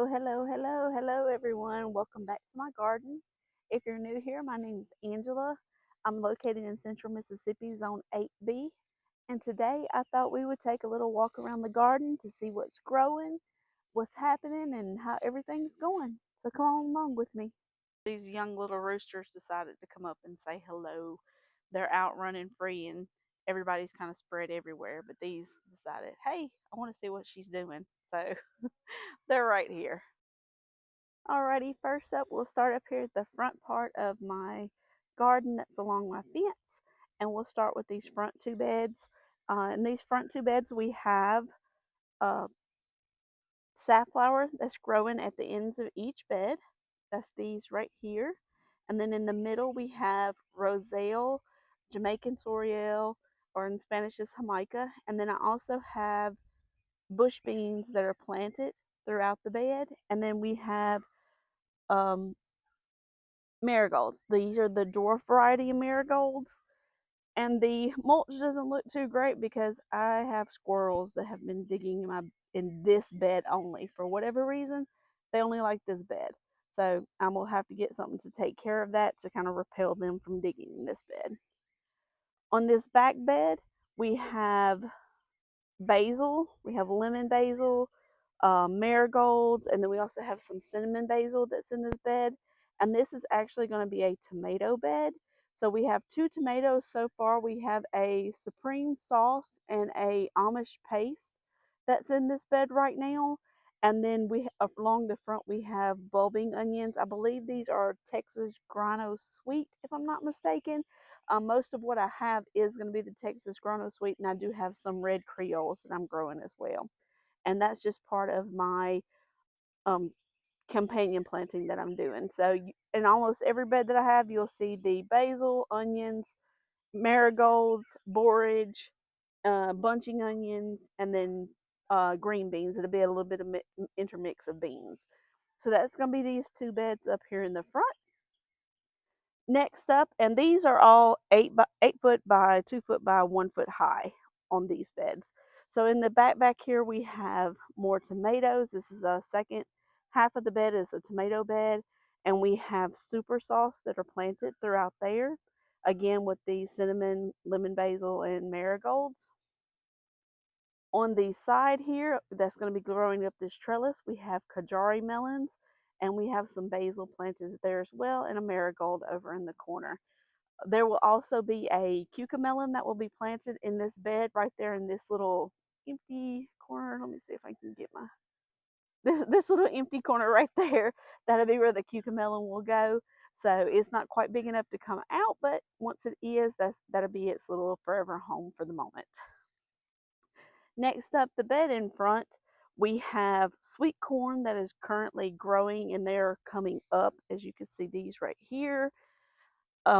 Hello everyone. Welcome back to my garden. If you're new here, my name is Angela. I'm located in central Mississippi, zone 8B. And today I thought we would take a little walk around the garden to see what's growing, what's happening, and how everything's going. So come on along with me. These young little roosters decided to come up and say hello. They're out running free and everybody's kind of spread everywhere, but these decided, hey, I want to see what she's doing. So they're right here. Alrighty, first up, we'll start up here at the front part of my garden that's along my fence, and we'll start with these front two beds. In these front two beds, we have uh, safflower that's growing at the ends of each bed. That's these right here. And then in the middle, we have Roselle, Jamaican Soriel, or in Spanish is Jamaica. And then I also have bush beans that are planted throughout the bed. And then we have um, marigolds. These are the dwarf variety of marigolds. And the mulch doesn't look too great because I have squirrels that have been digging in this bed only. For whatever reason, they only like this bed. So I'm gonna have to get something to take care of that to kind of repel them from digging in this bed. On this back bed, we have basil, we have lemon basil, marigolds, and then we also have some cinnamon basil that's in this bed. And this is actually going to be a tomato bed. So we have two tomatoes so far. We have a supreme sauce and a Amish paste that's in this bed right now. And then along the front we have bulbing onions. I believe these are Texas Grano Sweet, if I'm not mistaken. Most of what I have is going to be the Texas Grano Sweet, and I do have some red Creoles that I'm growing as well. And that's just part of my um, companion planting that I'm doing. So in almost every bed that I have, you'll see the basil, onions, marigolds, borage, bunching onions, and then green beans. It'll be a little bit of intermix of beans. So that's going to be these two beds up here in the front. Next up, and these are all 8 foot by 2 foot by 1 foot high on these beds. So in the back here we have more tomatoes. This is a second half of the bed is a tomato bed, and we have super sauce that are planted throughout there. Again with the cinnamon, lemon basil, and marigolds. On the side here, that's going to be growing up this trellis, we have Kajari melons, and we have some basil planted there as well, and a marigold over in the corner. There will also be a cucamelon that will be planted in this bed right there in this little empty corner. Let me see if I can get my this little empty corner right there. That'll be where the cucamelon will go. So it's not quite big enough to come out, but once it is, that'll be its little forever home for the moment. Next up, the bed in front, we have sweet corn that is currently growing, and they're coming up, as you can see these right here.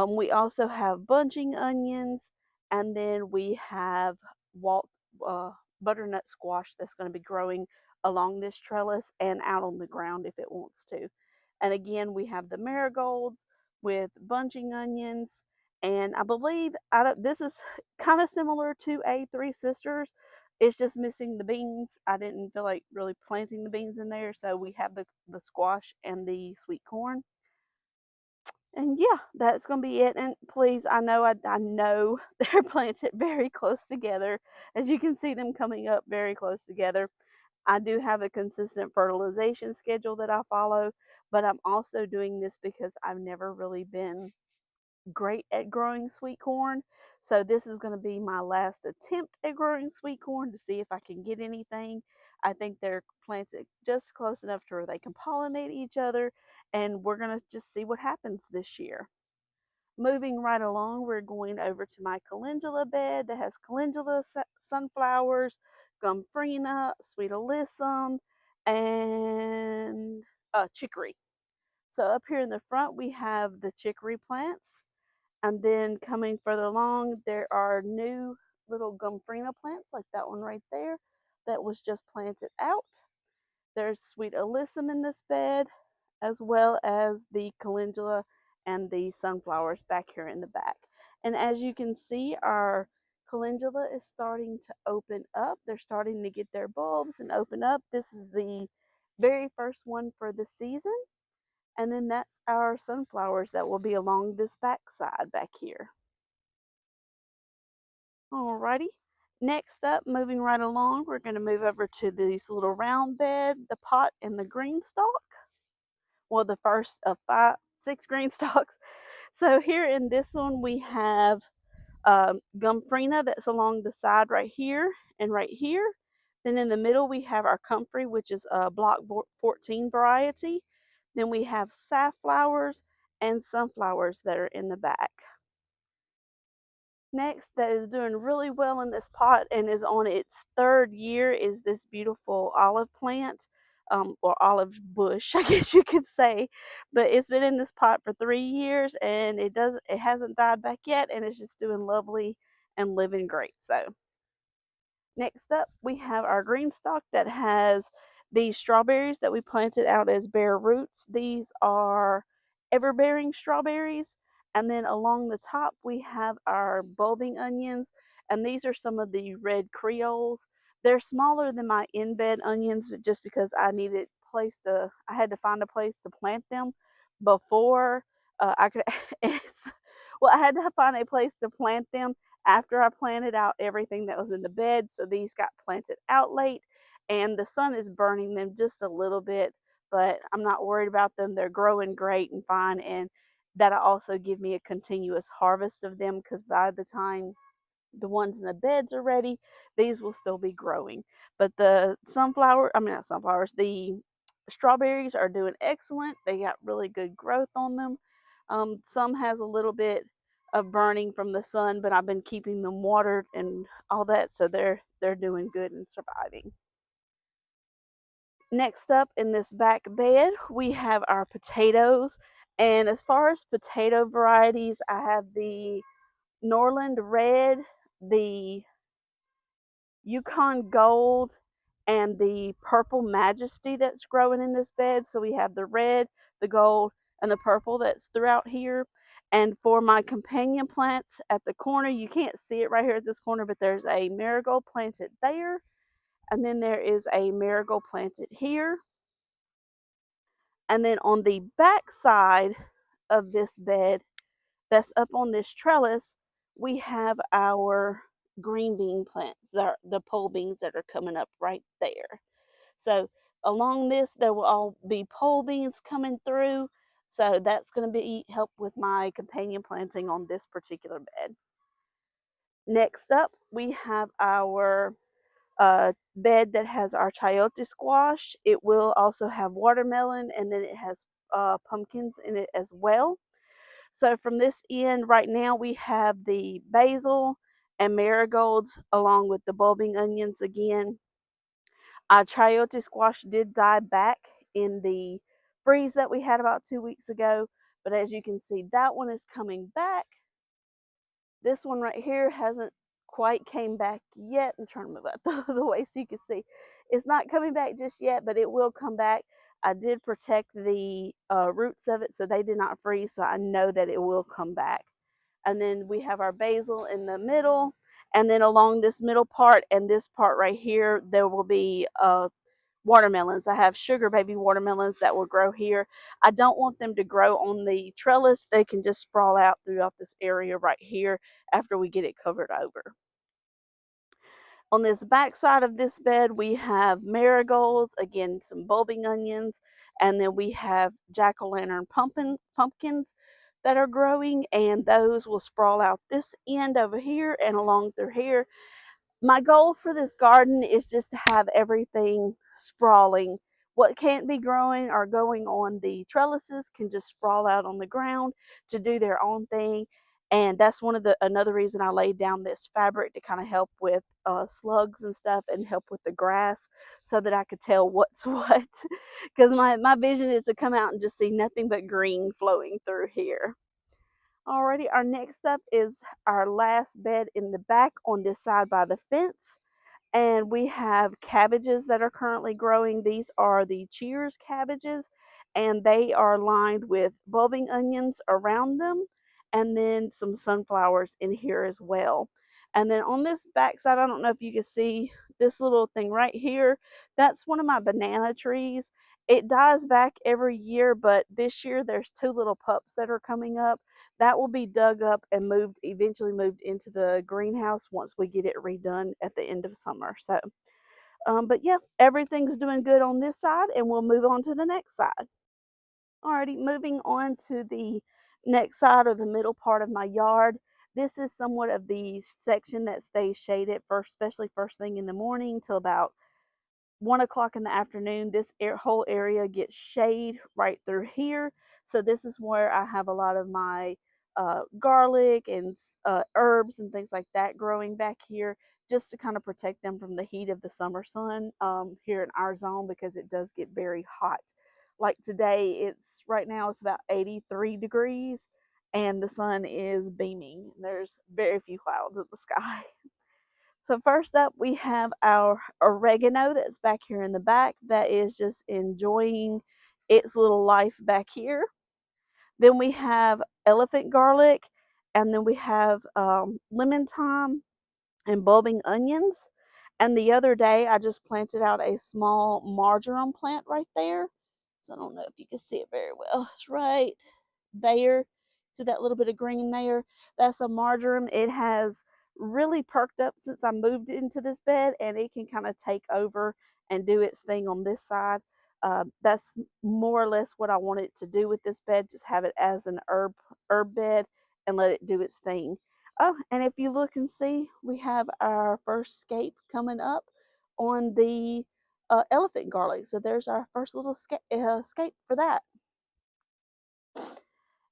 We also have bunching onions, and then we have Walt uh, butternut squash that's going to be growing along this trellis and out on the ground if it wants to. And again, we have the marigolds with bunching onions, and I believe this is kind of similar to a Three Sisters. It's just missing the beans. I didn't feel like really planting the beans in there, so we have the squash and the sweet corn. And yeah, that's gonna be it. And please, I know they're planted very close together. As you can see them coming up very close together. I do have a consistent fertilization schedule that I follow, but I'm also doing this because I've never really been great at growing sweet corn. So this is going to be my last attempt at growing sweet corn to see if I can get anything. I think they're planted just close enough to where they can pollinate each other, and we're going to just see what happens this year. Moving right along, we're going over to my calendula bed that has calendula, sunflowers, gomphrena, sweet alyssum, and chicory. So up here in the front, we have the chicory plants. And then coming further along, there are new little gomphrena plants like that one right there that was just planted out. There's sweet alyssum in this bed, as well as the calendula and the sunflowers back here in the back. And as you can see, our calendula is starting to open up. They're starting to get their bulbs and open up. This is the very first one for the season. And then that's our sunflowers that will be along this back side back here. Alrighty. Next up, moving right along, we're going to move over to this little round bed, the pot, and the green stalk. Well, the first of six green stalks. So here in this one, we have Gomphrena that's along the side right here and right here. Then in the middle, we have our comfrey, which is a block 14 variety. Then we have safflowers and sunflowers that are in the back. Next, that is doing really well in this pot and is on its third year is this beautiful olive plant, or olive bush, I guess you could say. But it's been in this pot for 3 years and it hasn't died back yet, and it's just doing lovely and living great. So next up, we have our green stalk that has these strawberries that we planted out as bare roots. These are everbearing strawberries. And then along the top, we have our bulbing onions. And these are some of the red creoles. They're smaller than my in-bed onions, but just because I had to find a place to plant them before I could, well, I had to find a place to plant them after I planted out everything that was in the bed. So these got planted out late and the sun is burning them just a little bit, but I'm not worried about them. They're growing great and fine. And that'll also give me a continuous harvest of them because by the time the ones in the beds are ready, these will still be growing. But the not sunflowers, the strawberries are doing excellent. They got really good growth on them. Some has a little bit of burning from the sun, but I've been keeping them watered and all that, so they're doing good and surviving. Next up in this back bed, we have our potatoes. And as far as potato varieties, I have the Norland Red, the Yukon Gold, and the Purple Majesty that's growing in this bed. So we have the red, the gold, and the purple that's throughout here. And for my companion plants at the corner, you can't see it right here at this corner, but there's a marigold planted there. And then there is a marigold planted here. And then on the back side of this bed, that's up on this trellis, we have our green bean plants, the pole beans that are coming up right there. So along this, there will all be pole beans coming through. So that's going to be help with my companion planting on this particular bed. Next up, we have our bed that has our chayote squash. It will also have watermelon, and then it has pumpkins in it as well. So from this end right now, we have the basil and marigolds along with the bulbing onions again. Our chayote squash did die back in the freeze that we had about 2 weeks ago, but as you can see, that one is coming back. This one right here hasn't quite came back yet. I'm trying to move out the way so you can see. It's not coming back just yet, but it will come back. I did protect the roots of it so they did not freeze, so I know that it will come back. And then we have our basil in the middle, and then along this middle part and this part right here, there will be watermelons. I have sugar baby watermelons that will grow here. I don't want them to grow on the trellis. They can just sprawl out throughout this area right here after we get it covered over. On this back side of this bed, we have marigolds, again, some bulbing onions, and then we have jack-o'-lantern pumpkins that are growing, and those will sprawl out this end over here and along through here. My goal for this garden is just to have everything sprawling. What can't be growing or going on the trellises can just sprawl out on the ground to do their own thing. And that's another reason I laid down this fabric to kind of help with slugs and stuff and help with the grass so that I could tell what's what. Because my vision is to come out and just see nothing but green flowing through here. Alrighty, our next up is our last bed in the back on this side by the fence. And we have cabbages that are currently growing. These are the Cheers cabbages, and they are lined with bulbing onions around them, and then some sunflowers in here as well. And then on this back side, I don't know if you can see this little thing right here. That's one of my banana trees. It dies back every year, but this year there's two little pups that are coming up. That will be dug up and moved, eventually moved into the greenhouse once we get it redone at the end of summer. So, but yeah, everything's doing good on this side, and we'll move on to the next side. Alrighty, moving on to the next side or the middle part of my yard. This is somewhat of the section that stays shaded first, especially first thing in the morning till about 1 o'clock in the afternoon. This whole area gets shade right through here. So this is where I have a lot of my garlic and herbs and things like that growing back here, just to kind of protect them from the heat of the summer sun here in our zone, because it does get very hot. Like today, it's right now it's about 83 degrees and the sun is beaming. There's very few clouds in the sky. So first up, we have our oregano that's back here in the back that is just enjoying its little life back here. Then we have elephant garlic, and then we have lemon thyme and bulbing onions. And the other day, I just planted out a small marjoram plant right there. So I don't know if you can see it very well. It's right there. See that little bit of green there? That's a marjoram. It has really perked up since I moved into this bed, and it can kind of take over and do its thing on this side. That's more or less what I wanted to do with this bed, just have it as an herb bed and let it do its thing. Oh, and if you look and see, we have our first scape coming up on the elephant garlic. So there's our first little scape for that.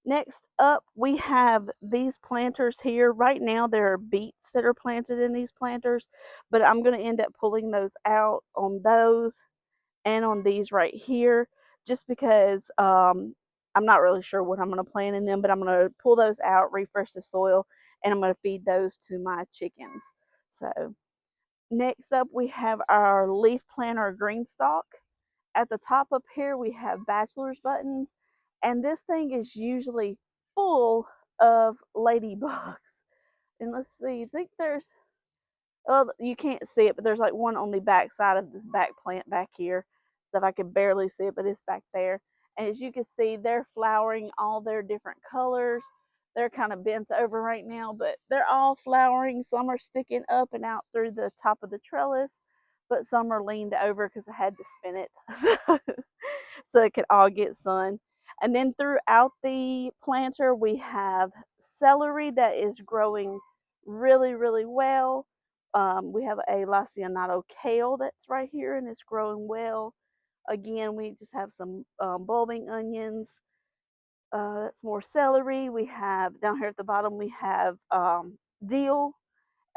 Next up, we have these planters here. Right now, there are beets that are planted in these planters, but I'm going to end up pulling those out on those and on these right here, just because I'm not really sure what I'm going to plant in them, but I'm going to pull those out, refresh the soil, and I'm going to feed those to my chickens. So next up, we have our leaf planter green stalk. At the top up here, we have bachelor's buttons, and this thing is usually full of ladybugs. And let's see, I think there's, oh, you can't see it, but there's like one on the back side of this back plant back here. So if I can barely see it, but it's back there. And as you can see, they're flowering all their different colors. They're kind of bent over right now, but they're all flowering. Some are sticking up and out through the top of the trellis, but some are leaned over because I had to spin it so it could all get sun. And then throughout the planter, we have celery that is growing really, really well. We have a Lacinato kale that's right here and it's growing well. Again, we just have some bulbing onions. That's more celery. We have down here at the bottom, we have dill,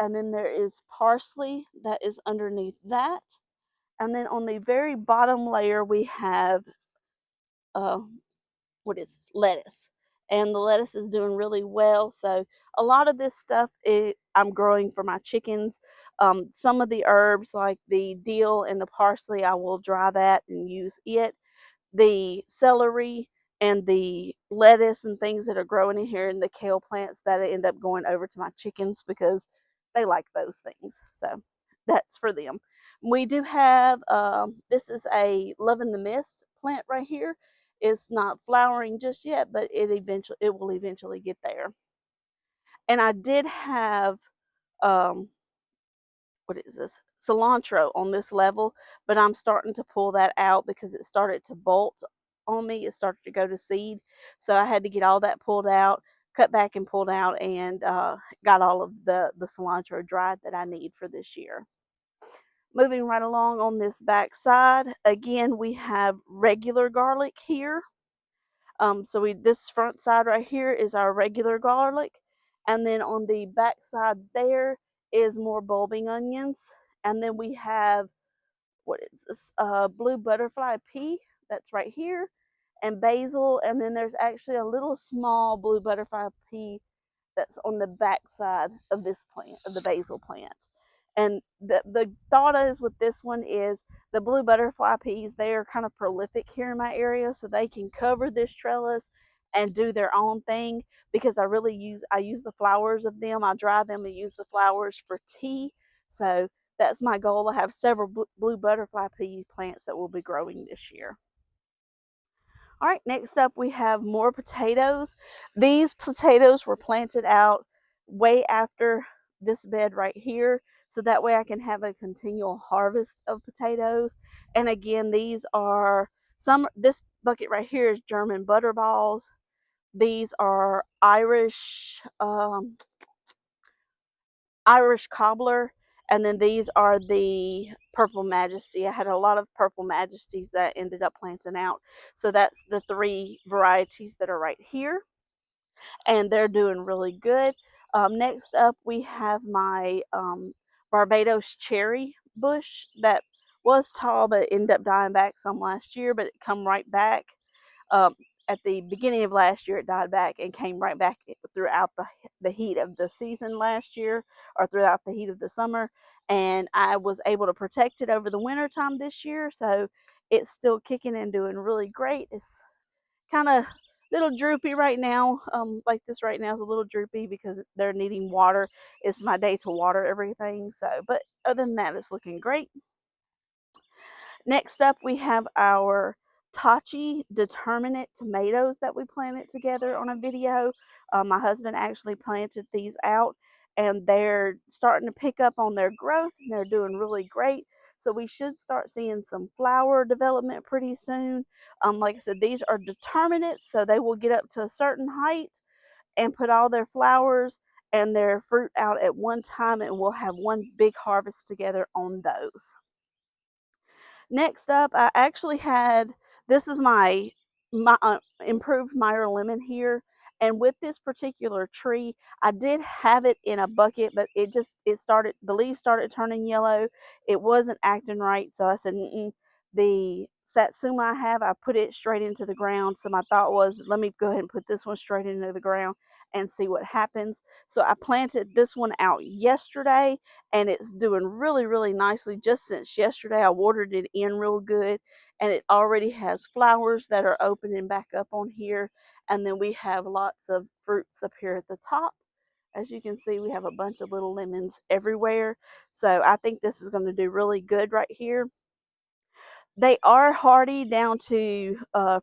and then there is parsley that is underneath that. And then on the very bottom layer, we have uh, what is this? Lettuce. And the lettuce is doing really well. So a lot of this stuff I'm growing for my chickens. Some of the herbs like the dill and the parsley, I will dry that and use it. The celery and the lettuce and things that are growing in here and the kale plants, that I end up going over to my chickens because they like those things. So that's for them. We do have this is a Love in the Mist plant right here. It's not flowering just yet, but it will eventually get there. And I did have um, what is this, cilantro on this level, but I'm starting to pull that out because it started to bolt on me. It started to go to seed, so I had to get all that pulled out, cut back and pulled out, and got all of the cilantro dried that I need for this year. Moving right along on this back side, again we have regular garlic here. So this front side right here is our regular garlic, and then on the back side there is more bulbing onions, and then we have what is this? Blue butterfly pea that's right here, and basil, and then there's actually a little small blue butterfly pea that's on the back side of this plant, of the basil plant. And the thought is with this one is the blue butterfly peas, they are kind of prolific here in my area, so they can cover this trellis and do their own thing, because I use the flowers of them. I dry them and use the flowers for tea. So that's my goal. I have several blue butterfly pea plants that will be growing this year. All right, next up we have more potatoes. These potatoes were planted out way after this bed right here, so that way I can have a continual harvest of potatoes. And again, these are this bucket right here is German butterballs. These are Irish cobbler, and then these are the Purple Majesty. I had a lot of Purple Majesties that ended up planting out. So that's the three varieties that are right here, and they're doing really good. Next up, we have my Barbados cherry bush that was tall but ended up dying back some last year, but it come right back. um, at the beginning of last year, it died back and came right back throughout the heat of the season last year, or throughout the heat of the summer. And I was able to protect it over the winter time this year. So it's still kicking and doing really great. It's kind of little droopy right now. Like this right now is a little droopy because they're needing water. It's my day to water everything. So, but other than that, it's looking great. Next up, we have our Tachi Determinate tomatoes that we planted together on a video. My husband actually planted these out, and they're starting to pick up on their growth, and they're doing really great. So we should start seeing some flower development pretty soon. Like I said, these are determinates, so they will get up to a certain height and put all their flowers and their fruit out at one time, and we'll have one big harvest together on those. Next up, I actually had this is my improved Meyer lemon here, and with this particular tree, I did have it in a bucket, but it started the leaves started turning yellow. It wasn't acting right, so I said, mm-mm. The Satsuma I have, I put it straight into the ground. So my thought was, let me go ahead and put this one straight into the ground and see what happens. So I planted this one out yesterday, and it's doing really, really nicely. Just since yesterday, I watered it in real good, and it already has flowers that are opening back up on here. And then we have lots of fruits up here at the top. As you can see, we have a bunch of little lemons everywhere. So I think this is going to do really good right here. They are hardy down to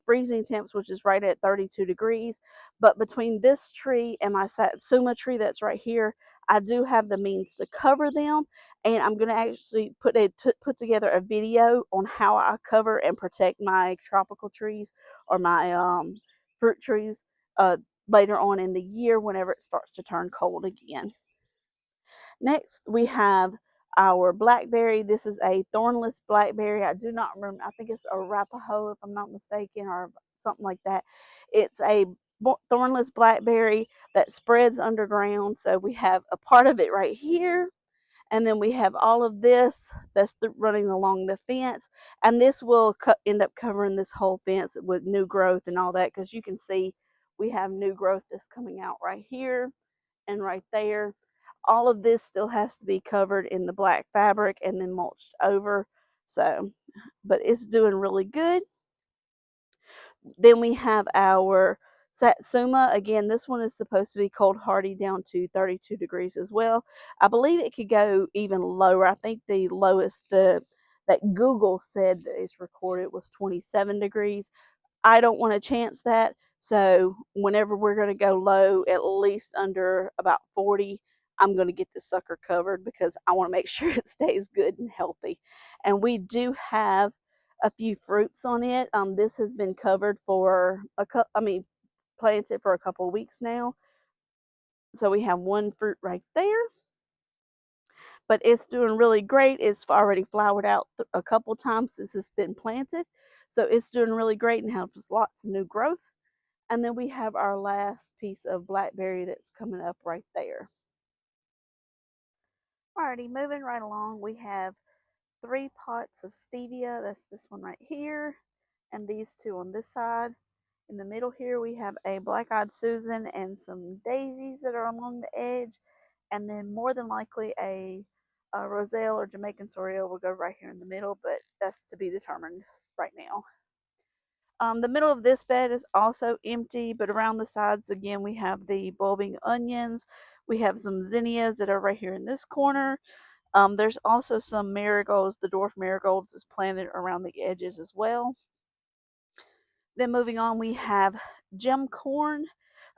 freezing temps, which is right at 32 degrees. But between this tree and my Satsuma tree that's right here, I do have the means to cover them. And I'm going to actually put together a video on how I cover and protect my tropical trees, or my fruit trees, later on in the year whenever it starts to turn cold again. Next, we have our blackberry. This is a thornless blackberry. I do not remember. I think it's Arapaho, if I'm not mistaken, or something like that. It's a thornless blackberry that spreads underground. So we have a part of it right here, and then we have all of this that's running along the fence, and this will end up covering this whole fence with new growth and all that, because you can see we have new growth that's coming out right here and right there. All of this still has to be covered in the black fabric and then mulched over. So, but it's doing really good. Then we have our Satsuma. Again, this one is supposed to be cold hardy down to 32 degrees as well. I believe it could go even lower. I think the lowest that Google said that is recorded was 27 degrees. I don't want to chance that. So whenever we're going to go low, at least under about 40, I'm going to get this sucker covered, because I want to make sure it stays good and healthy. And we do have a few fruits on it. This has been covered for planted for a couple of weeks now. So we have one fruit right there, but it's doing really great. It's already flowered out a couple times since it's been planted. So it's doing really great and has lots of new growth. And then we have our last piece of blackberry that's coming up right there. Alrighty, moving right along, we have 3 pots of stevia. That's this one right here, and these 2 on this side. In the middle here, we have a black-eyed Susan and some daisies that are along the edge, and then more than likely a Roselle or Jamaican Sorrel will go right here in the middle, but that's to be determined right now. The middle of this bed is also empty, but around the sides again we have the bulbing onions. We have some zinnias that are right here in this corner. There's also some marigolds. The dwarf marigolds is planted around the edges as well. Then moving on, we have gem corn.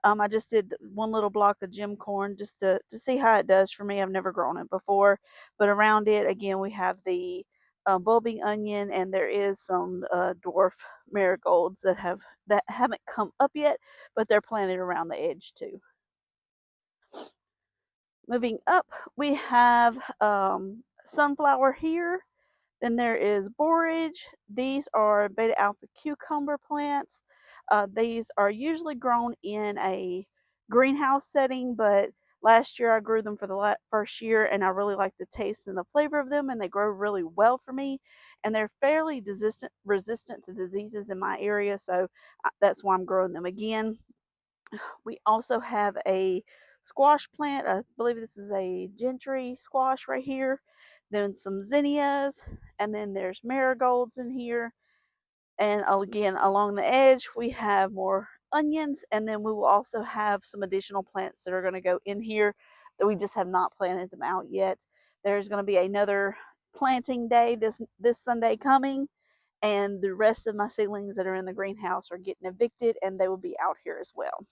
I just did one little block of gem corn just to see how it does for me. I've never grown it before, but around it again we have the bulbing onion, and there is some dwarf marigolds that haven't come up yet, but they're planted around the edge too. Moving up, we have sunflower here. Then there is borage. These are beta alpha cucumber plants. These are usually grown in a greenhouse setting, but last year I grew them for the first year, and I really like the taste and the flavor of them, and they grow really well for me. And they're fairly resistant to diseases in my area, so that's why I'm growing them again. We also have a squash plant. I believe this is a gentry squash right here. Then some zinnias, and then there's marigolds in here. And again, along the edge, we have more onions, and then we will also have some additional plants that are going to go in here that we just have not planted them out yet. There's going to be another planting day this Sunday coming, and the rest of my seedlings that are in the greenhouse are getting evicted, and they will be out here as well.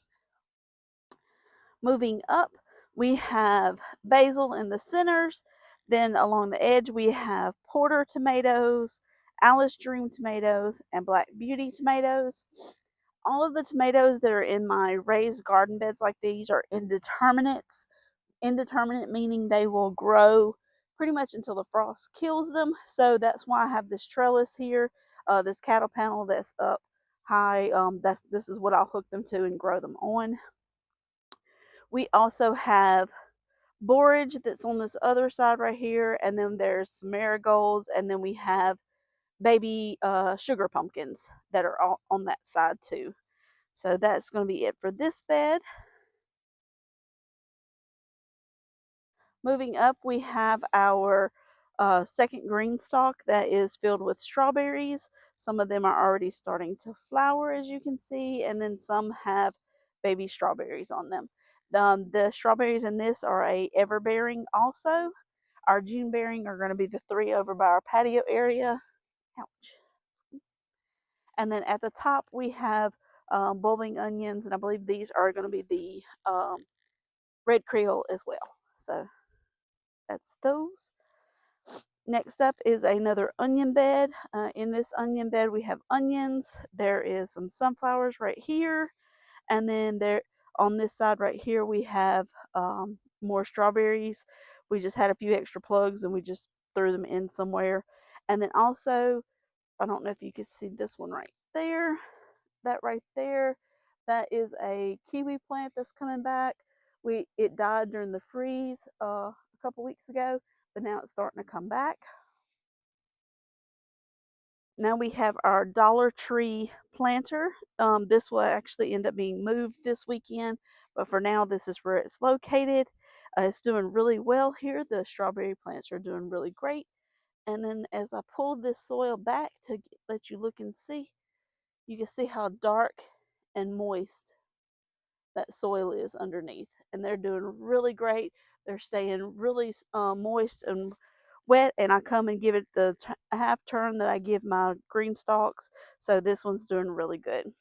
Moving up, we have basil in the centers. Then along the edge, we have porter tomatoes, Alice Dream tomatoes, and Black Beauty tomatoes. All of the tomatoes that are in my raised garden beds like these are indeterminates. Indeterminate meaning they will grow pretty much until the frost kills them. So that's why I have this trellis here, this cattle panel that's up high. This is what I'll hook them to and grow them on. We also have borage that's on this other side right here, and then there's marigolds, and then we have baby sugar pumpkins that are all on that side too. So that's going to be it for this bed. Moving up, we have our second green stalk that is filled with strawberries. Some of them are already starting to flower, as you can see, and then some have baby strawberries on them. The strawberries in this are a everbearing also. Our June bearing are going to be the three over by our patio area. Ouch. And then at the top, we have bulbing onions, and I believe these are going to be the red Creole as well. So that's those. Next up is another onion bed. In this onion bed, we have onions. There is some sunflowers right here. And then there on this side right here, we have more strawberries. We just had a few extra plugs and we just threw them in somewhere. And then also, I don't know if you can see this one right there. That right there, that is a kiwi plant that's coming back. It died during the freeze a couple weeks ago, but now it's starting to come back. Now we have our Dollar Tree planter. This will actually end up being moved this weekend, but for now, this is where it's located. It's doing really well here. The strawberry plants are doing really great. And then as I pull this soil back to let you look and see, you can see how dark and moist that soil is underneath. And they're doing really great. They're staying really moist and wet, and I come and give it the half turn that I give my green stalks. So this one's doing really good.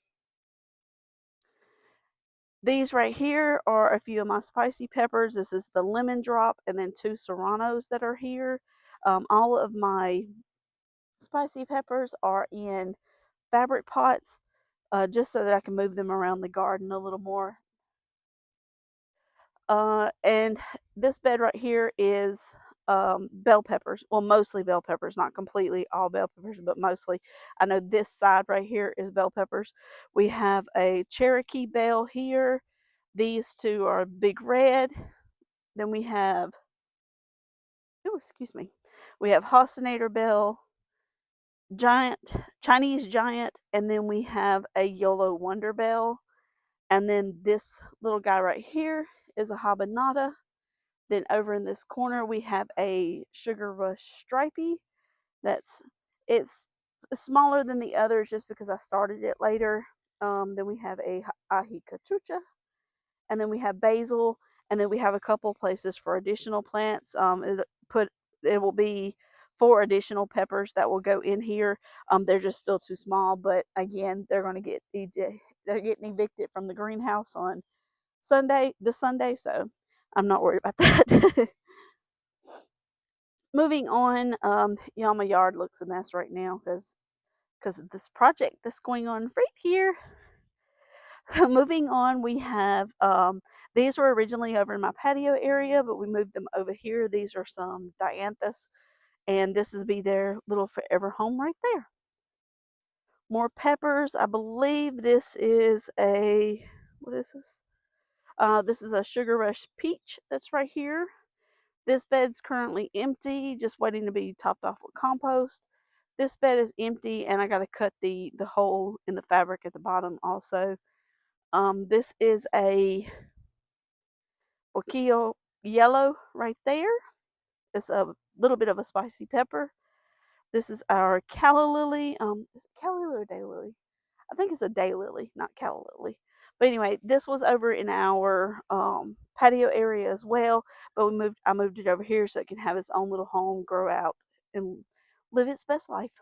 These right here are a few of my spicy peppers. This is the lemon drop and then 2 serranos that are here. All of my spicy peppers are in fabric pots, just so that I can move them around the garden a little more. And this bed right here is bell peppers. Well, mostly bell peppers, not completely all bell peppers, but mostly. I know this side right here is bell peppers. We have a Cherokee bell here. These two are big red. Then we have, oh, excuse me. We have Hostinator bell, giant, Chinese giant, and then we have a YOLO Wonder bell. And then this little guy right here is a Habanada. Then over in this corner, we have a Sugar Rush Stripey. It's smaller than the others just because I started it later. Then we have a ahi cachucha, and then we have basil, and then we have a couple places for additional plants. It will be 4 additional peppers that will go in here. They're just still too small, but again, they're getting evicted from the greenhouse on this Sunday, so I'm not worried about that. Moving on, y'all, my yard looks a mess right now because of this project that's going on right here. So moving on, we have these were originally over in my patio area, but we moved them over here. These are some dianthus, and this is be their little forever home right there. More peppers. I believe this is a what is this? This is a sugar rush peach that's right here. This bed's currently empty, just waiting to be topped off with compost. This bed is empty, and I got to cut the hole in the fabric at the bottom also. This is a Guajillo yellow right there. It's a little bit of a spicy pepper. This is our calla lily. Is it calla lily or daylily? I think it's a daylily, not calla lily. But anyway, this was over in our patio area as well. But I moved it over here so it can have its own little home, grow out, and live its best life.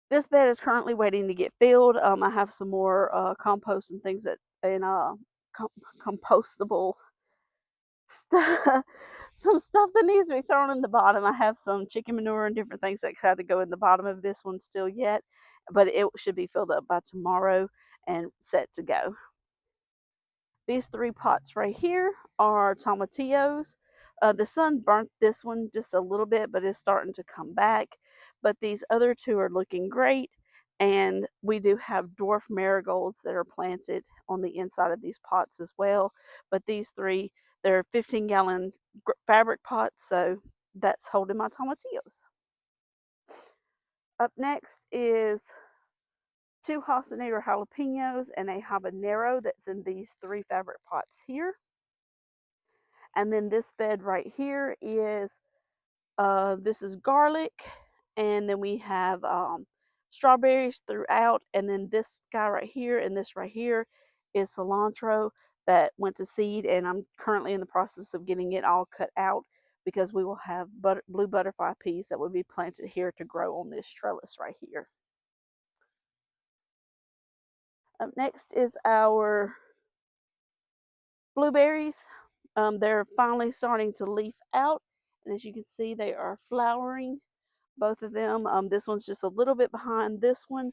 This bed is currently waiting to get filled. I have some more compost and things that and compostable stuff, some stuff that needs to be thrown in the bottom. I have some chicken manure and different things that had to go in the bottom of this one still yet, but it should be filled up by tomorrow and set to go. These 3 pots right here are tomatillos. The sun burnt this one just a little bit, but it's starting to come back. But these other 2 are looking great. And we do have dwarf marigolds that are planted on the inside of these pots as well. But these 3, they're 15-gallon fabric pots, so that's holding my tomatillos. Up next is 2 Habanero jalapenos and a habanero that's in these 3 fabric pots here. And then this bed right here is this is garlic, and then we have strawberries throughout, and then this guy right here and this right here is cilantro that went to seed, and I'm currently in the process of getting it all cut out because we will have blue butterfly peas that will be planted here to grow on this trellis right here. Up next is our blueberries. They're finally starting to leaf out, and as you can see, they are flowering, both of them. This one's just a little bit behind this one,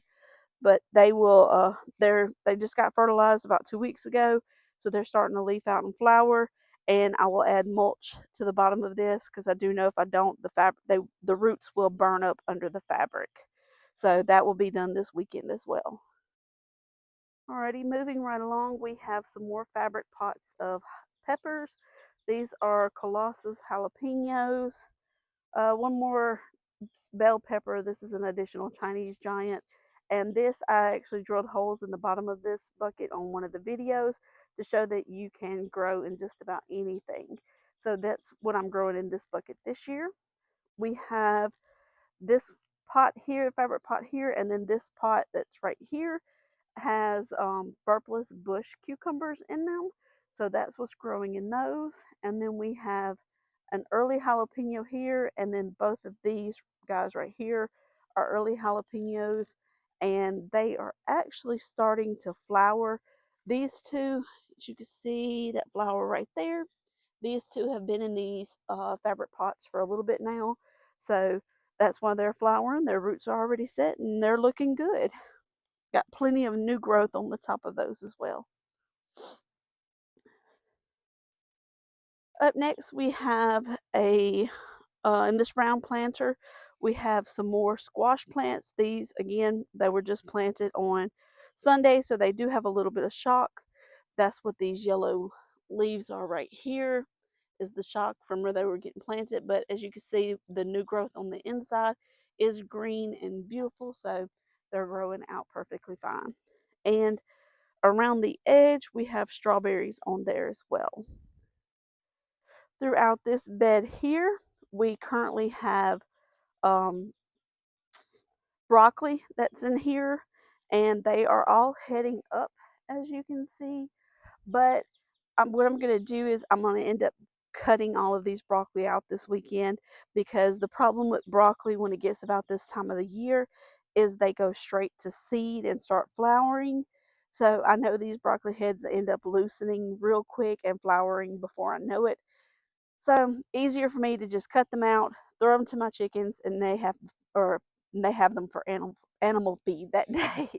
but they just got fertilized about 2 weeks ago, so they're starting to leaf out and flower. And I will add mulch to the bottom of this because I do know if I don't, the roots will burn up under the fabric. So that will be done this weekend as well. Alrighty, moving right along, we have some more fabric pots of peppers. These are Colossus jalapenos. One more bell pepper. This is an additional Chinese giant. And this, I actually drilled holes in the bottom of this bucket on one of the videos to show that you can grow in just about anything. So that's what I'm growing in this bucket this year. We have this pot here, fabric pot here, and then this pot that's right here has burpless bush cucumbers in them. So that's what's growing in those. And then we have an early jalapeno here, and then both of these guys right here are early jalapenos, and they are actually starting to flower. These 2, as you can see, that flower right there, these 2 have been in these fabric pots for a little bit now. So that's why they're flowering. Their roots are already set, and they're looking good. Got plenty of new growth on the top of those as well. Up next, we have in this round planter, we have some more squash plants. These, again, they were just planted on Sunday, so they do have a little bit of shock. That's what these yellow leaves are right here, is the shock from where they were getting planted. But as you can see, the new growth on the inside is green and beautiful, so they're growing out perfectly fine. And around the edge, we have strawberries on there as well. Throughout this bed here, we currently have broccoli that's in here, and they are all heading up, as you can see. But what I'm going to do is I'm going to end up cutting all of these broccoli out this weekend, because the problem with broccoli when it gets about this time of the year is they go straight to seed and start flowering. So I know these broccoli heads end up loosening real quick and flowering before I know it. So easier for me to just cut them out, throw them to my chickens, and they have them for animal feed that day.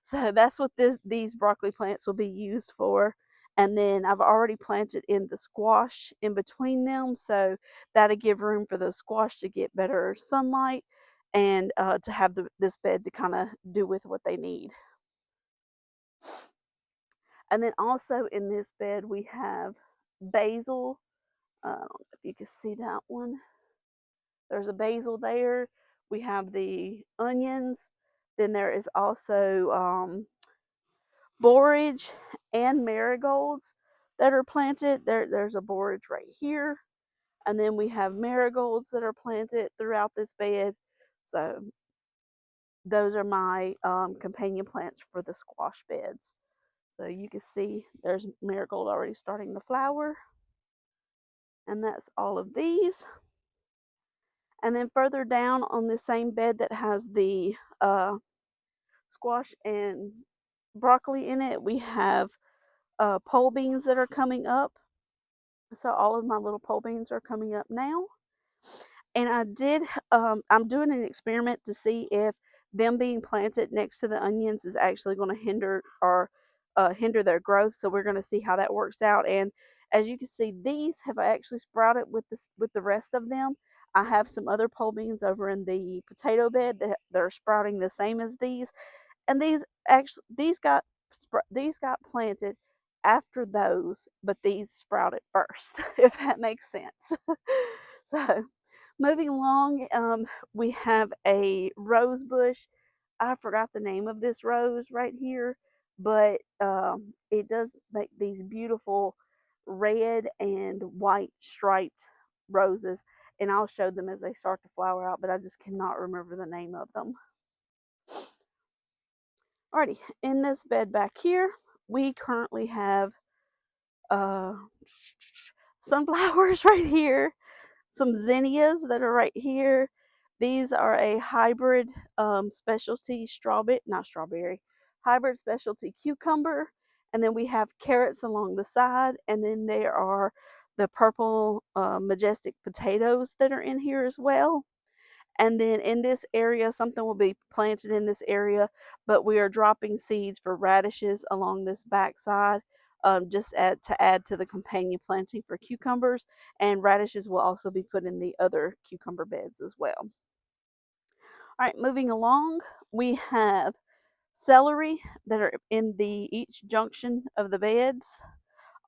So that's what these broccoli plants will be used for. And then I've already planted in the squash in between them, so that'll give room for the squash to get better sunlight, and to have this bed to kind of do with what they need. And then also in this bed we have basil. I don't know if you can see that one. There's a basil there. We have the onions. Then there is also borage and marigolds that are planted. There's a borage right here. And then we have marigolds that are planted throughout this bed. So those are my companion plants for the squash beds. So you can see there's marigold already starting to flower. And that's all of these. And then further down on the same bed that has the squash and broccoli in it, we have pole beans that are coming up. So all of my little pole beans are coming up now. And I'm doing an experiment to see if them being planted next to the onions is actually going to hinder their growth. So we're going to see how that works out. And as you can see, these have actually sprouted with the rest of them. I have some other pole beans over in the potato bed that are sprouting the same as these, and these got planted after those, but these sprouted first, if that makes sense. So moving along, we have a rose bush. I forgot the name of this rose right here, but it does make these beautiful red and white striped roses, and I'll show them as they start to flower out, but I just cannot remember the name of them. Alrighty, in this bed back here, we currently have uh, sunflowers right here, some zinnias that are right here. These are a hybrid specialty hybrid specialty cucumber. And then we have carrots along the side, and then there are the purple majestic potatoes that are in here as well. And then in this area, something will be planted in this area, but we are dropping seeds for radishes along this backside, to add to the companion planting for cucumbers, and radishes will also be put in the other cucumber beds as well. All right, moving along, we have celery that are in each junction of the beds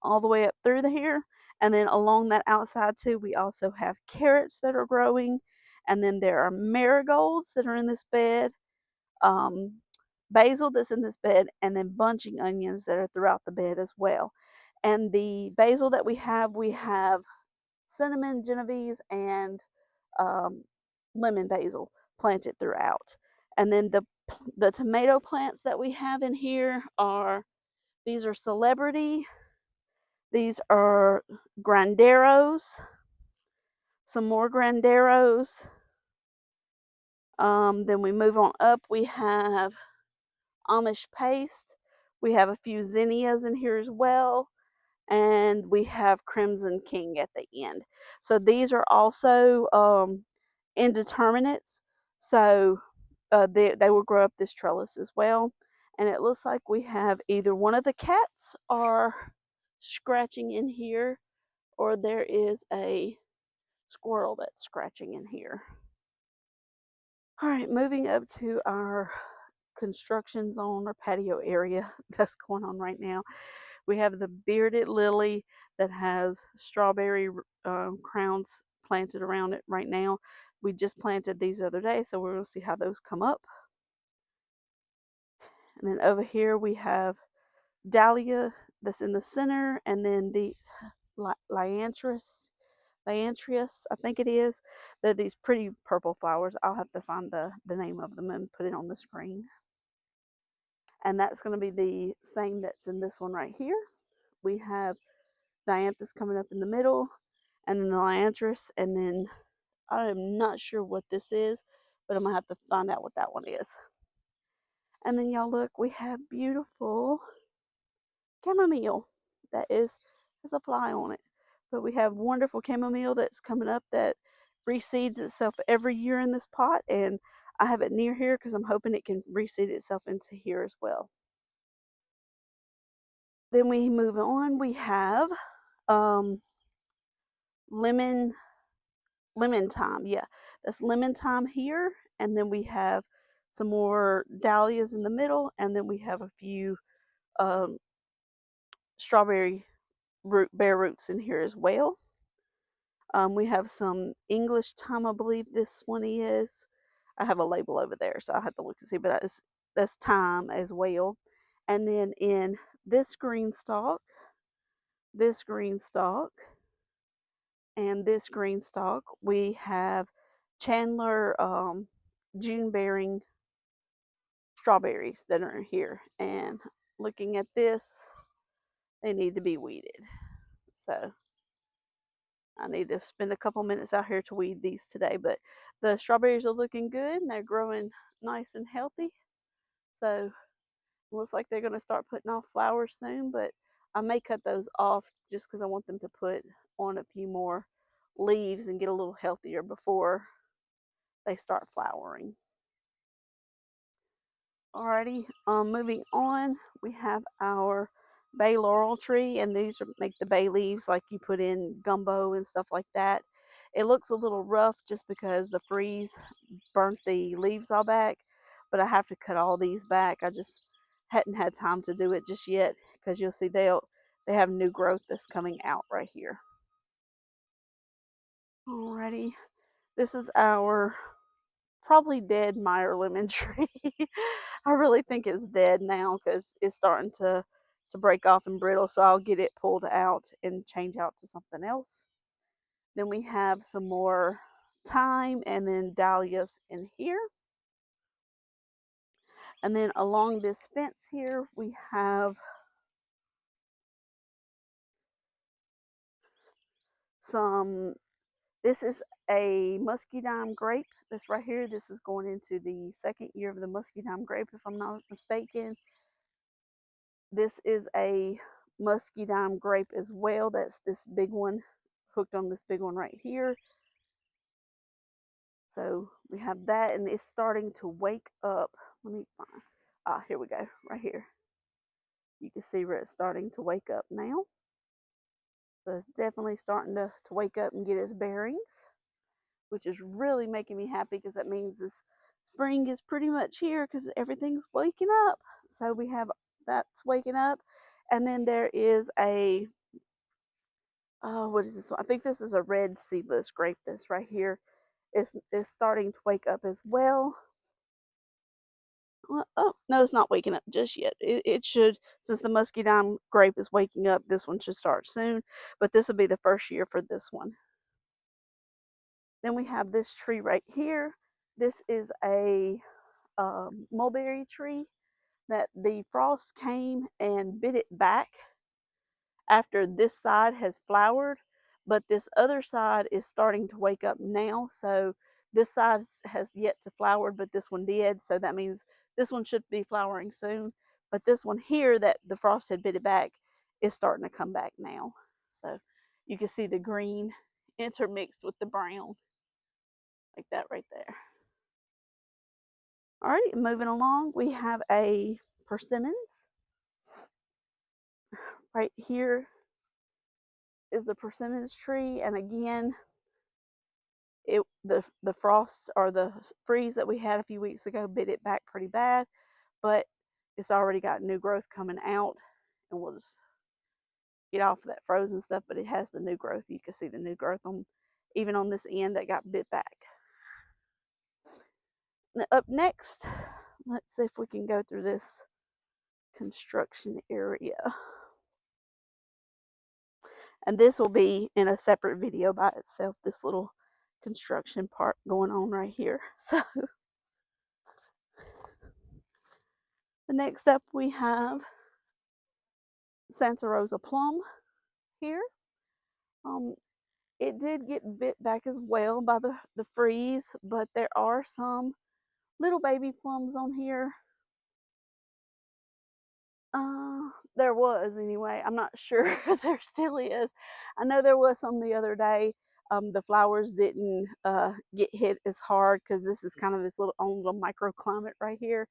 all the way up through here. And then along that outside too, we also have carrots that are growing. And then there are marigolds that are in this bed, um, basil that's in this bed, and then bunching onions that are throughout the bed as well. And the basil that we have cinnamon, Genovese, and um, lemon basil planted throughout. And then the tomato plants that we have in here these are Celebrity, these are Granderos, some more Granderos. Then we move on up. We have Amish Paste. We have a few zinnias in here as well. And we have Crimson King at the end. So these are also indeterminates. So they will grow up this trellis as well. And it looks like we have either one of the cats are scratching in here, or there is a squirrel that's scratching in here. All right, moving up to our construction zone or patio area that's going on right now. We have the bearded lily that has strawberry crowns planted around it right now. We just planted these the other day, so we're going to see how those come up. And then over here we have dahlia that's in the center, and then the liantris Lyantrius, I think it is. They're these pretty purple flowers. I'll have to find the name of them and put it on the screen. And that's going to be the same that's in this one right here. We have Dianthus coming up in the middle, and then the Lyantrius, and then I am not sure what this is, but I'm going to have to find out what that one is. And then y'all look, we have beautiful chamomile that has a fly on it. But we have wonderful chamomile that's coming up that reseeds itself every year in this pot, and I have it near here because I'm hoping it can reseed itself into here as well. Then we move on. We have lemon thyme. Yeah, that's lemon thyme here, and then we have some more dahlias in the middle, and then we have a few strawberry bare roots in here as well. We have some English thyme, I believe this one is. I have a label over there, so I'll have to look and see, but that's thyme as well. And then in this green stalk, and this green stalk, we have Chandler June bearing strawberries that are here. And looking at this, they need to be weeded. So I need to spend a couple minutes out here to weed these today, but the strawberries are looking good and they're growing nice and healthy. So it looks like they're going to start putting off flowers soon, but I may cut those off just because I want them to put on a few more leaves and get a little healthier before they start flowering. Alrighty, moving on, we have our bay laurel tree, and these make the bay leaves like you put in gumbo and stuff like that. It looks a little rough just because the freeze burnt the leaves all back, but I have to cut all these back. I just hadn't had time to do it just yet because you'll see they have new growth that's coming out right here. Alrighty, this is our probably dead Meyer lemon tree. I really think it's dead now because it's starting to break off and brittle, so I'll get it pulled out and change out to something else. Then we have some more thyme and then dahlias in here. And then along this fence here, we have some, this is a muscadine grape that's right here. This is going into the second year of the muscadine grape, if I'm not mistaken. This is a muscadine grape as well. That's this big one, hooked on this big one right here. So we have that, and it's starting to wake up. Let me find, here we go, right here. You can see where it's starting to wake up now. So it's definitely starting to wake up and get its bearings, which is really making me happy because that means this spring is pretty much here because everything's waking up. So we have that's waking up, and then there is a what is this one? I think this is a red seedless grape that's right here. It's starting to wake up as well. Oh, no, it's not waking up just yet. It should, since the muscadine grape is waking up, this one should start soon, but this will be the first year for this one. Then we have this tree right here. This is a mulberry tree that the frost came and bit it back after this side has flowered, but this other side is starting to wake up now. So this side has yet to flower, but this one did. So that means this one should be flowering soon. But this one here that the frost had bit it back is starting to come back now. So you can see the green intermixed with the brown, like that right there. All right, moving along, we have a persimmons. Right here is the persimmons tree, and again, the frost or the freeze that we had a few weeks ago bit it back pretty bad, but it's already got new growth coming out, and we'll just get off of that frozen stuff. But it has the new growth. You can see the new growth on even on this end that got bit back. Now, up next, let's see if we can go through this construction area. And this will be in a separate video by itself, this little construction part going on right here. So the next up we have Santa Rosa plum here. It did get bit back as well by the freeze, but there are some little baby plums on here. There was anyway. I'm not sure if there still is. I know there was some the other day. The flowers didn't get hit as hard because this is kind of its little own little microclimate right here,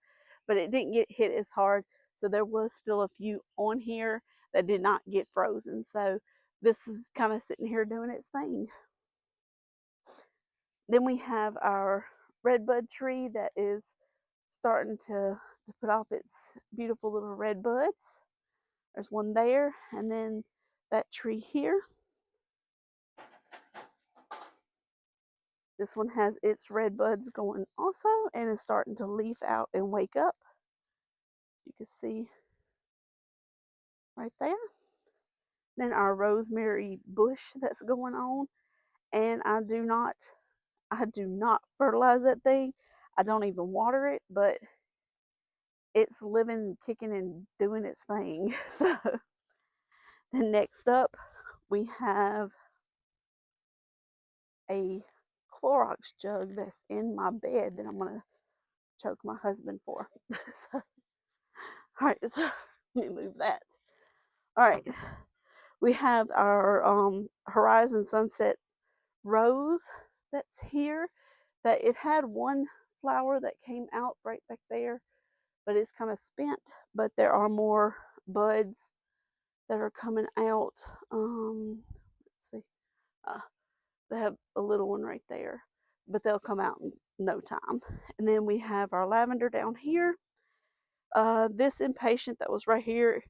but it didn't get hit as hard. So there was still a few on here that did not get frozen. So this is kind of sitting here doing its thing. Then we have our redbud tree that is starting to put off its beautiful little red buds. There's one there, and then that tree here. This one has its red buds going also and is starting to leaf out and wake up. You can see right there. Then our rosemary bush that's going on, and I do not fertilize that thing. I don't even water it, but it's living, kicking, and doing its thing. So then next up, we have a Clorox jug that's in my bed that I'm going to choke my husband for. So, all right, so let me move that. All right, we have our Horizon Sunset Rose that's here. That it had one flower that came out right back there, but it's kind of spent. But there are more buds that are coming out. Let's see. They have a little one right there, but they'll come out in no time. And then we have our lavender down here. This impatient that was right here,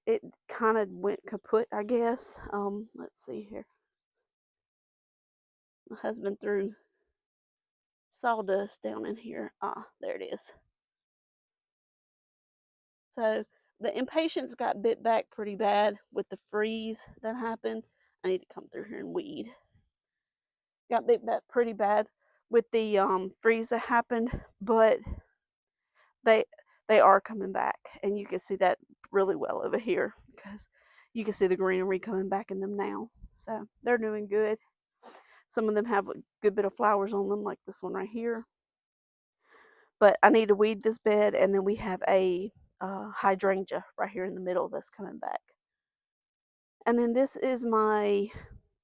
it kind of went kaput, I guess. Let's see here. My husband threw sawdust down in here. There it is. So the impatiens got bit back pretty bad with the freeze that happened. I need to come through here and weed. Got bit back pretty bad with the freeze that happened, but they they are coming back, and you can see that really well over here because you can see the greenery coming back in them now. So they're doing good. Some of them have a good bit of flowers on them, like this one right here. But I need to weed this bed, and then we have a hydrangea right here in the middle that's coming back. And then this is my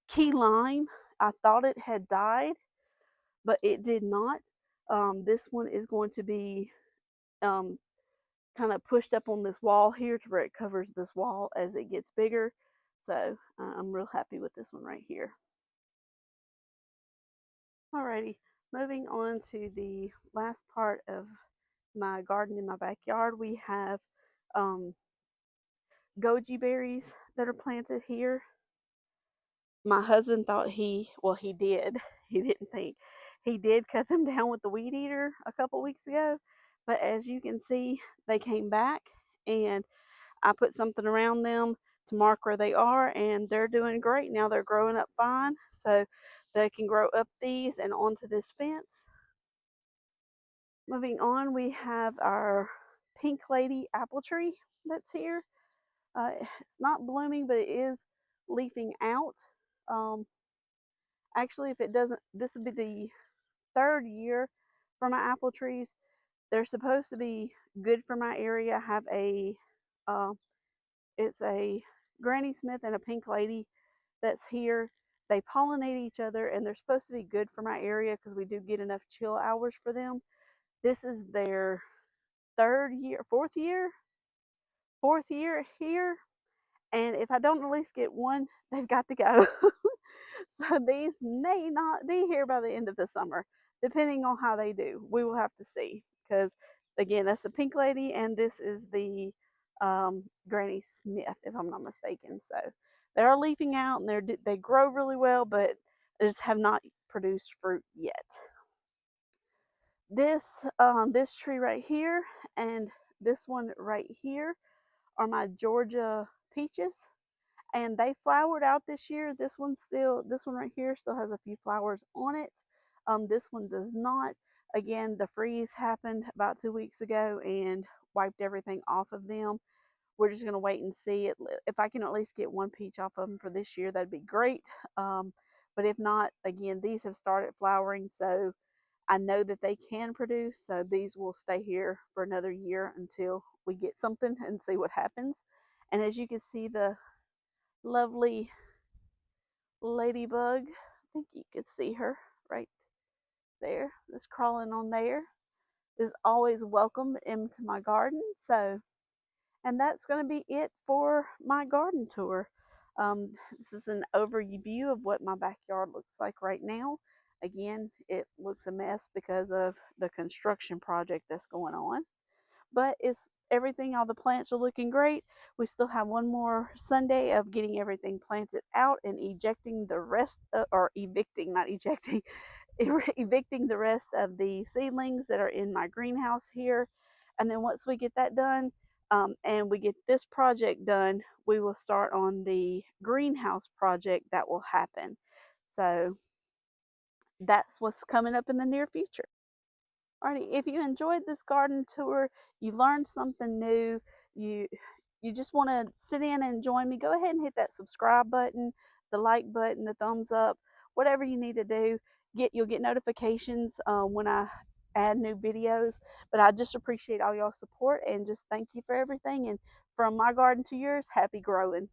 key lime. I thought it had died, but it did not. This one is going to be kind of pushed up on this wall here to where it covers this wall as it gets bigger. So I'm real happy with this one right here. Alrighty, moving on to the last part of my garden in my backyard. We have goji berries that are planted here. My husband thought he did. He didn't think. He did cut them down with the weed eater a couple weeks ago, but as you can see, they came back, and I put something around them to mark where they are, and they're doing great. Now they're growing up fine, so they can grow up these and onto this fence. Moving on, we have our Pink Lady apple tree that's here. It's not blooming, but it is leafing out. Actually, if it doesn't, this would be the third year for my apple trees. They're supposed to be good for my area. I have it's a Granny Smith and a Pink Lady that's here. They pollinate each other, and they're supposed to be good for my area because we do get enough chill hours for them. This is their fourth year here, and if I don't at least get one, they've got to go. So these may not be here by the end of the summer, depending on how they do. We will have to see, because again, that's the Pink Lady, and this is the Granny Smith, if I'm not mistaken. So they are leafing out, and they grow really well, but just have not produced fruit yet. This tree right here and this one right here are my Georgia peaches, and they flowered out this year. This one right here still has a few flowers on it. This one does not. Again, the freeze happened about 2 weeks ago and wiped everything off of them. We're just going to wait and see it. If I can at least get one peach off of them for this year, that'd be great. But if not, again, these have started flowering, so I know that they can produce. So these will stay here for another year until we get something and see what happens. And as you can see, the lovely ladybug, I think you could see her right there, that's crawling on there, is always welcome into my garden. So, and that's going to be it for my garden tour. This is an overview of what my backyard looks like right now. Again, it looks a mess because of the construction project that's going on, but it's everything, all the plants are looking great. We still have one more Sunday of getting everything planted out and ejecting the rest of, or evicting, not ejecting, evicting the rest of the seedlings that are in my greenhouse here. And then once we get that done, and we get this project done, we will start on the greenhouse project that will happen. So that's what's coming up in the near future. Alrighty, if you enjoyed this garden tour, you learned something new, you you just want to sit in and join me, go ahead and hit that subscribe button, the like button, the thumbs up, whatever you need to do. You'll get notifications when I add new videos. But I just appreciate all y'all support and just thank you for everything. And from my garden to yours, happy growing.